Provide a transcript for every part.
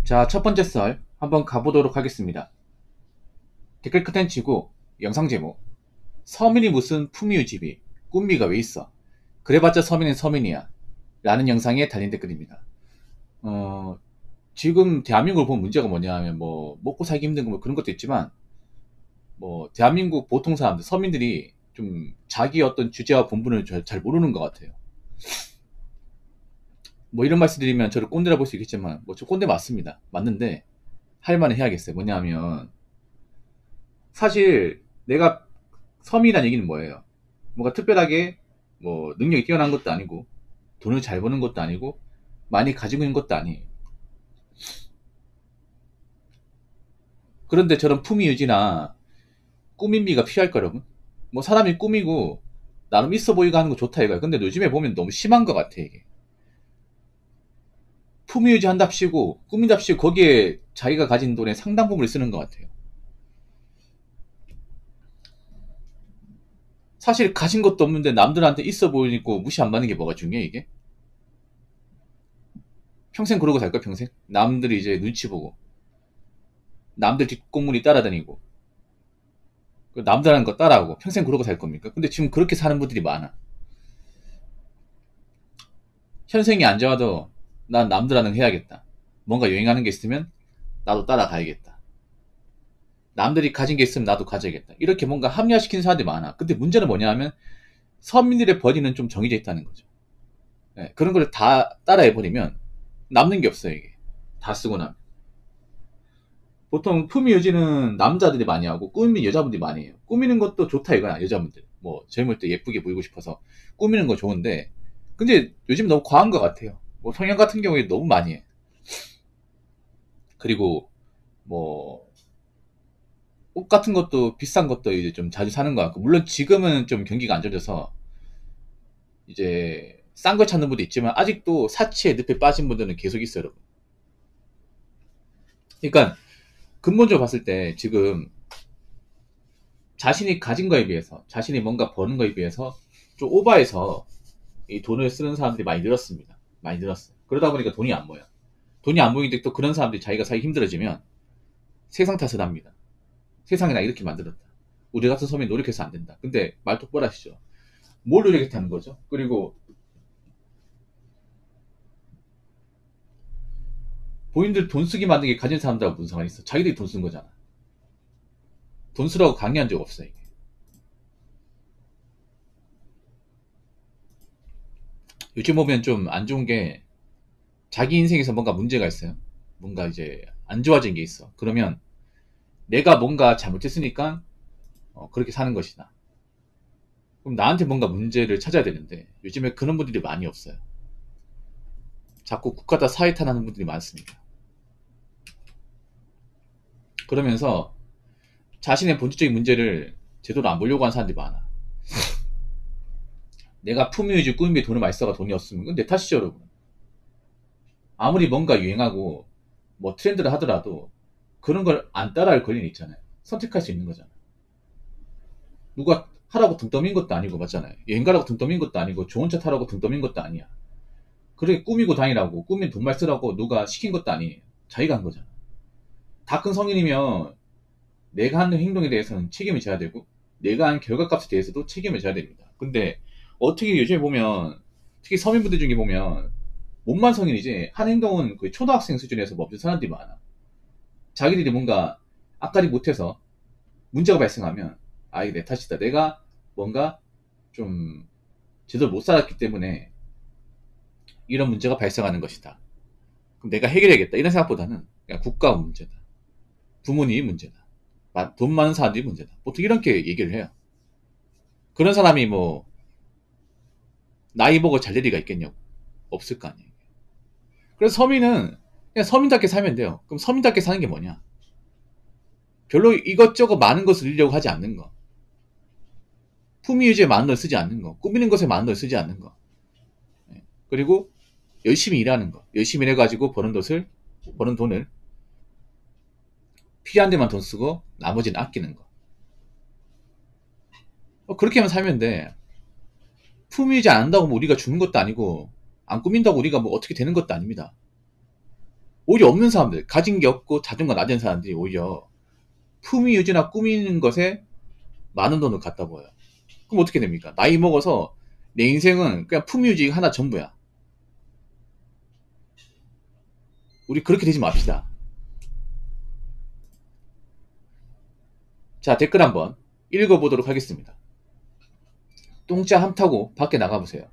자, 첫 번째 썰 한번 가보도록 하겠습니다. 댓글 컨텐츠고 영상 제목 서민이 무슨 품위유지비 꿈비가 왜 있어 그래봤자 서민은 서민이야 라는 영상에 달린 댓글입니다. 지금 대한민국을 보면 문제가 뭐냐 하면 뭐 먹고 살기 힘든 거 뭐 그런 것도 있지만 뭐 대한민국 보통 사람들 서민들이 좀 자기 어떤 주제와 본분을 잘 모르는 것 같아요. 뭐 이런 말씀 드리면 저를 꼰대라 볼 수 있겠지만 뭐 저 꼰대 맞습니다. 맞는데 할 말은 해야겠어요. 뭐냐면 사실 내가 서민이라는 얘기는 뭐예요? 뭔가 특별하게 뭐 능력이 뛰어난 것도 아니고 돈을 잘 버는 것도 아니고 많이 가지고 있는 것도 아니에요. 그런데 저런 품위 유지나 꾸민비가 필요할까 여러분? 뭐 사람이 꾸미고 나름 있어 보이고 하는 거 좋다 이거야. 근데 요즘에 보면 너무 심한 것 같아 이게. 품위 유지한답시고 꾸민답시고 거기에 자기가 가진 돈의 상당 부분을 쓰는 것 같아요. 사실 가진 것도 없는데 남들한테 있어 보이고 무시 안 받는 게 뭐가 중요해 이게? 평생 그러고 살까 평생? 남들이 이제 눈치 보고 남들 뒷공문이 따라다니고 남들 하는 거 따라하고 평생 그러고 살 겁니까? 근데 지금 그렇게 사는 분들이 많아. 현생이 안 좋아도 난 남들 하는 거 해야겠다. 뭔가 유행하는 게 있으면 나도 따라가야겠다. 남들이 가진 게 있으면 나도 가져야겠다. 이렇게 뭔가 합리화시키는 사람들이 많아. 근데 문제는 뭐냐 하면 서민들의 버리는 좀 정해져 있다는 거죠. 네, 그런 걸 다 따라해버리면 남는 게 없어요 이게. 다 쓰고 나면. 보통 품위 유지는 남자들이 많이 하고 꾸미는 여자분들이 많이 해요. 꾸미는 것도 좋다 이거야 여자분들. 뭐 젊을 때 예쁘게 보이고 싶어서 꾸미는 거 좋은데 근데 요즘 너무 과한 것 같아요. 뭐 성형 같은 경우에 너무 많이 해. 그리고 뭐 옷 같은 것도 비싼 것도 이제 좀 자주 사는 것 같고 물론 지금은 좀 경기가 안 좋아져서 이제 싼 걸 찾는 분도 있지만 아직도 사치에 늪에 빠진 분들은 계속 있어요 여러분. 그러니까 근본적으로 봤을 때 지금 자신이 가진 거에 비해서 자신이 뭔가 버는 거에 비해서 좀 오버해서 이 돈을 쓰는 사람들이 많이 늘었습니다. 많이 늘었어요. 그러다 보니까 돈이 안 모여. 돈이 안 모이는데 또 그런 사람들이 자기가 살기 힘들어지면 세상 탓을 합니다. 세상이 나 이렇게 만들었다. 우리 같은 서민 노력해서 안 된다. 근데 말 똑바로 하시죠. 뭘 노력했다는 거죠? 그리고 본인들 돈 쓰기 만든 게 가진 사람들하고 무슨 상관이 있어? 자기들이 돈 쓴 거잖아. 돈 쓰라고 강요한 적 없어 이게. 요즘 보면 좀 안 좋은 게 자기 인생에서 뭔가 문제가 있어요. 뭔가 이제 안 좋아진 게 있어. 그러면 내가 뭔가 잘못했으니까 그렇게 사는 것이다. 그럼 나한테 뭔가 문제를 찾아야 되는데 요즘에 그런 분들이 많이 없어요. 자꾸 국가다 사회탄하는 분들이 많습니다. 그러면서 자신의 본질적인 문제를 제대로 안 보려고 하는 사람들이 많아. 내가 품위유지 꾸미에 돈을 많이 써가 돈이 없으면 그건 내 탓이죠 여러분. 아무리 뭔가 유행하고 뭐 트렌드를 하더라도 그런 걸 안 따라할 권리는 있잖아요. 선택할 수 있는 거잖아. 누가 하라고 등 떠민 것도 아니고 맞잖아요. 여행 가라고 등 떠민 것도 아니고 좋은 차 타라고 등 떠민 것도 아니야. 그렇게 꾸미고 다니라고 꾸민 돈 많이 쓰라고 누가 시킨 것도 아니에요. 자기가 한 거잖아. 다 큰 성인이면 내가 하는 행동에 대해서는 책임을 져야 되고 내가 한 결과값에 대해서도 책임을 져야 됩니다. 근데 어떻게 요즘에 보면 특히 서민분들 중에 보면 몸만 성인이지 한 행동은 거의 초등학생 수준에서 멈춘 사람들이 많아. 자기들이 뭔가 악까지 못해서 문제가 발생하면 아 이게 내 탓이다. 내가 뭔가 좀 제대로 못 살았기 때문에 이런 문제가 발생하는 것이다. 그럼 내가 해결해야겠다. 이런 생각보다는 그냥 국가가 문제다. 부모님이 문제다. 돈 많은 사람들이 문제다. 보통 이렇게 얘기를 해요. 그런 사람이 뭐 나이 보고 잘 될 리가 있겠냐고. 없을 거 아니에요. 그래서 서민은 그냥 서민답게 살면 돼요. 그럼 서민답게 사는 게 뭐냐? 별로 이것저것 많은 것을 누리려고 하지 않는 거. 품위 유지에 많은 걸 쓰지 않는 거. 꾸미는 것에 많은 걸 쓰지 않는 거. 그리고 열심히 일하는 거. 열심히 일해가지고 버는 돈을 필요한 데만 돈 쓰고 나머지는 아끼는 거. 그렇게만 살면 돼. 품위 유지 안 한다고 뭐 우리가 죽는 것도 아니고 안 꾸민다고 우리가 뭐 어떻게 되는 것도 아닙니다. 오히려 없는 사람들, 가진 게 없고 자존감 낮은 사람들이 오히려 품위 유지나 꾸미는 것에 많은 돈을 갖다 보여요. 그럼 어떻게 됩니까? 나이 먹어서 내 인생은 그냥 품위 유지 하나 전부야. 우리 그렇게 되지 맙시다. 자, 댓글 한번 읽어보도록 하겠습니다. 똥자 함타고 밖에 나가보세요.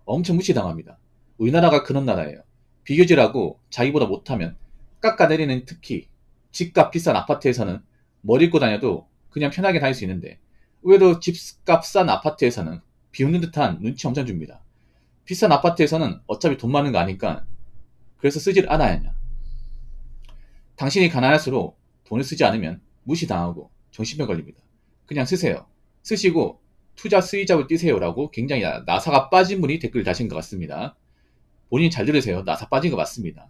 엄청 무시당합니다. 우리나라가 그런 나라예요. 비교질하고 자기보다 못하면 깎아내리는, 특히 집값 비싼 아파트에서는 머리 입고 다녀도 그냥 편하게 다닐 수 있는데, 의외로 집값 싼 아파트에서는 비웃는 듯한 눈치 엄청 줍니다. 비싼 아파트에서는 어차피 돈 많은 거 아니까 그래서 쓰질 않아야 하냐. 당신이 가난할수록 돈을 쓰지 않으면 무시당하고 정신병 걸립니다. 그냥 쓰세요. 쓰시고 투자 수익잡을 뛰세요라고 굉장히 나사가 빠진 분이 댓글 다신 것 같습니다. 본인 잘 들으세요. 나사 빠진 거 맞습니다.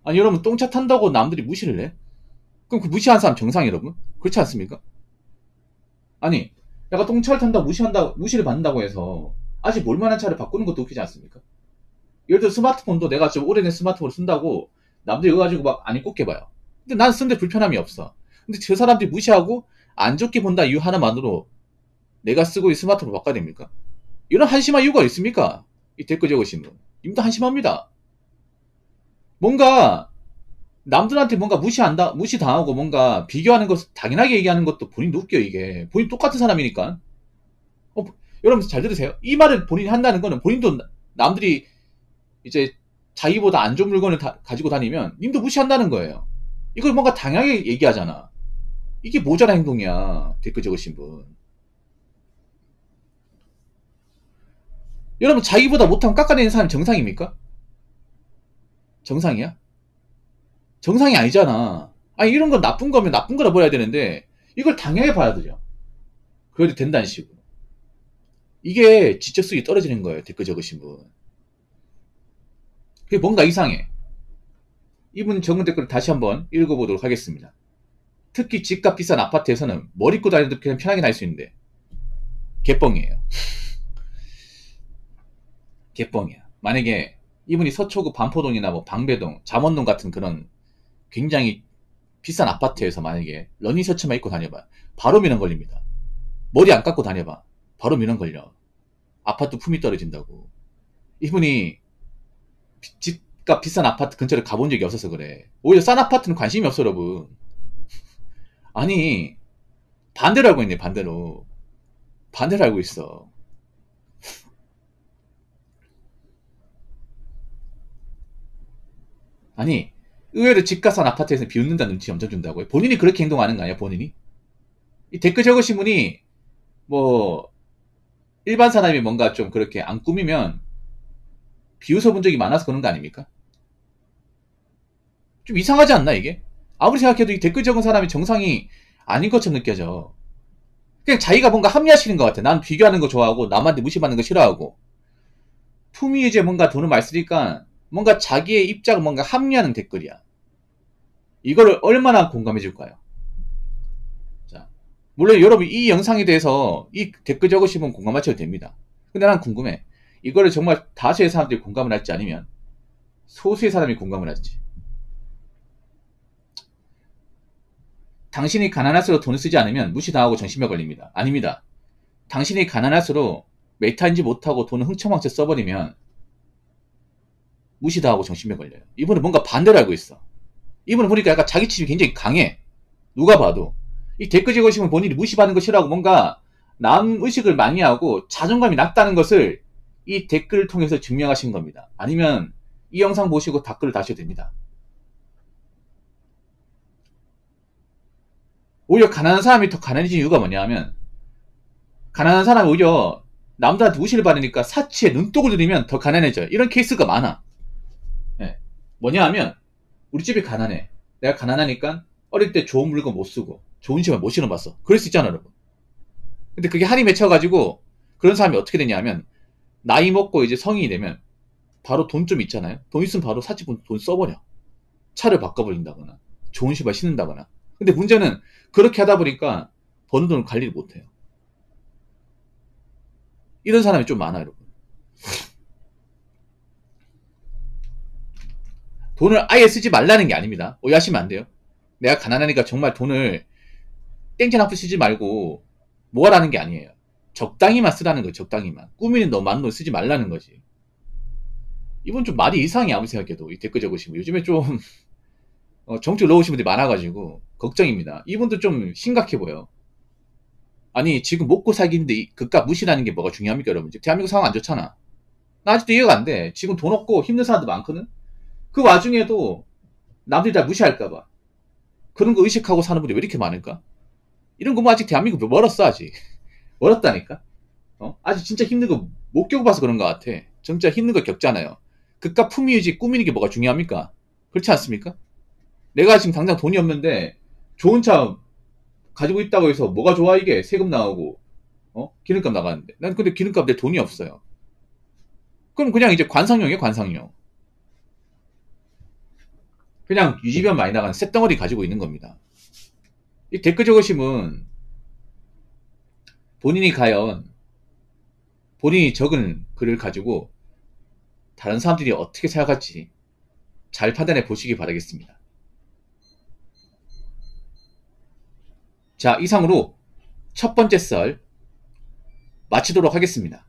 아니 여러분, 똥차 탄다고 남들이 무시를 해? 그럼 그 무시한 사람 정상 여러분? 그렇지 않습니까? 아니 내가 똥차를 탄다고 무시를 받는다고 해서 아직 몰만한 차를 바꾸는 것도 웃기지 않습니까? 예를 들어 스마트폰도 내가 좀 오래된 스마트폰을 쓴다고 남들이 이거 가지고 막 안 입고 깨봐요. 근데 난 쓰는데 불편함이 없어. 근데 저 사람들이 무시하고 안 좋게 본다 이유 하나만으로 내가 쓰고 있는 스마트폰을 바꿔야 됩니까? 이런 한심한 이유가 있습니까? 이 댓글 적으신 분. 님도 한심합니다. 뭔가 남들한테 뭔가 무시당하고 뭔가 비교하는 것, 당연하게 얘기하는 것도 본인도 웃겨, 이게. 본인 똑같은 사람이니까. 어, 여러분 잘 들으세요. 이 말을 본인이 한다는 거는 본인도 남들이 이제 자기보다 안 좋은 물건을 가지고 다니면 님도 무시한다는 거예요. 이걸 뭔가 당연하게 얘기하잖아. 이게 모자란 행동이야. 댓글 적으신 분. 여러분 자기보다 못하면 깎아내는 사람이 정상입니까? 정상이야? 정상이 아니잖아. 아니 이런 건 나쁜 거면 나쁜 거라 보여야 되는데 이걸 당연히 받아들여. 그래도 된다는 식으로. 이게 지적성이 떨어지는 거예요. 댓글 적으신 분. 그게 뭔가 이상해. 이분 적은 댓글을 다시 한번 읽어보도록 하겠습니다. 특히 집값 비싼 아파트에서는 머리 입고 다니도 그냥 편하게 다닐 수 있는데 개뻥이에요. 개뻥이야. 만약에 이분이 서초구 반포동이나 뭐 방배동, 잠원동 같은 그런 굉장히 비싼 아파트에서 만약에 러닝셔츠만 입고 다녀봐. 바로 민원 걸립니다. 머리 안 깎고 다녀봐. 바로 민원 걸려. 아파트 품이 떨어진다고. 이분이 집값 비싼 아파트 근처를 가본 적이 없어서 그래. 오히려 싼 아파트는 관심이 없어 여러분. 아니 반대로 알고 있네. 반대로 알고 있어. 아니 의외로 집값 싼 아파트에서 비웃는다는 눈치 엄청 준다고요? 본인이 그렇게 행동하는 거 아니야? 본인이? 이 댓글 적으신 분이 뭐 일반 사람이 뭔가 좀 그렇게 안 꾸미면 비웃어 본 적이 많아서 그런 거 아닙니까? 좀 이상하지 않나 이게? 아무리 생각해도 이 댓글 적은 사람이 정상이 아닌 것처럼 느껴져. 그냥 자기가 뭔가 합리화시키는 것 같아. 난 비교하는 거 좋아하고 남한테 무시받는 거 싫어하고. 품위 이제 뭔가 돈을 많이 쓰니까 뭔가 자기의 입장을 뭔가 합리화하는 댓글이야. 이거를 얼마나 공감해 줄까요? 자, 물론 여러분 이 영상에 대해서 이 댓글 적으시면 공감하셔도 됩니다. 근데 난 궁금해. 이거를 정말 다수의 사람들이 공감을 할지 아니면 소수의 사람이 공감을 할지. 당신이 가난할수록 돈을 쓰지 않으면 무시당하고 정신병 걸립니다. 아닙니다. 당신이 가난할수록 메타인지 못하고 돈을 흥청망청 써버리면 무시당하고 정신병 걸려요. 이분은 뭔가 반대로 알고 있어. 이분은 보니까 약간 자기 취집이 굉장히 강해. 누가 봐도. 이 댓글 적으시면 본인이 무시받는 거 싫어하고 뭔가 남 의식을 많이 하고 자존감이 낮다는 것을 이 댓글을 통해서 증명하신 겁니다. 아니면 이 영상 보시고 댓글을 다셔도 됩니다. 오히려 가난한 사람이 더 가난해진 이유가 뭐냐면 가난한 사람이 오히려 남들한테 무시를 받으니까 사치에 눈독을 들이면 더 가난해져요. 이런 케이스가 많아. 네. 뭐냐 하면 우리 집이 가난해. 내가 가난하니까 어릴 때 좋은 물건 못 쓰고 좋은 신발 못 신어봤어. 그럴 수 있잖아 여러분. 근데 그게 한이 맺혀가지고 그런 사람이 어떻게 되냐 하면 나이 먹고 이제 성인이 되면 바로 돈 좀 있잖아요. 돈 있으면 바로 사치 돈 써버려. 차를 바꿔버린다거나 좋은 신발 신는다거나. 근데 문제는 그렇게 하다 보니까 버는 돈을 관리를 못해요. 이런 사람이 좀 많아요 여러분. 돈을 아예 쓰지 말라는 게 아닙니다. 오해하시면 안 돼요. 내가 가난하니까 정말 돈을 땡전학도 쓰지 말고 모아라는 게 아니에요. 적당히만 쓰라는 거예요. 적당히만. 꾸미는 너무 많은 돈 쓰지 말라는 거지. 이분 좀 말이 이상해. 아무리 생각해도. 이 댓글 적으시면 요즘에 좀 정치 올라오신 분들이 많아가지고 걱정입니다. 이분도 좀 심각해 보여. 아니 지금 먹고 살기인데 그깟 무시라는 게 뭐가 중요합니까 여러분? 지금 대한민국 상황 안 좋잖아. 나 아직도 이해가 안 돼. 지금 돈 없고 힘든 사람들 많거든. 그 와중에도 남들이 다 무시할까봐 그런 거 의식하고 사는 분이 왜 이렇게 많을까? 이런 거 뭐 아직 대한민국 멀었어 아직. 멀었다니까. 아직 진짜 힘든 거 못 겪어봐서 그런 것 같아. 진짜 힘든 거 겪잖아요. 그깟 품위유지 꾸미는 게 뭐가 중요합니까? 그렇지 않습니까? 내가 지금 당장 돈이 없는데 좋은 차 가지고 있다고 해서 뭐가 좋아 이게 세금 나오고 기름값 나가는데 난 근데 기름값 내 돈이 없어요. 그럼 그냥 이제 관상용이에요 관상용. 그냥 유지비만 많이 나가는 쇳덩어리 가지고 있는 겁니다. 이 댓글 적으심은 본인이 과연 본인이 적은 글을 가지고 다른 사람들이 어떻게 생각할지 잘 판단해 보시기 바라겠습니다. 자, 이상으로 첫 번째 썰 마치도록 하겠습니다.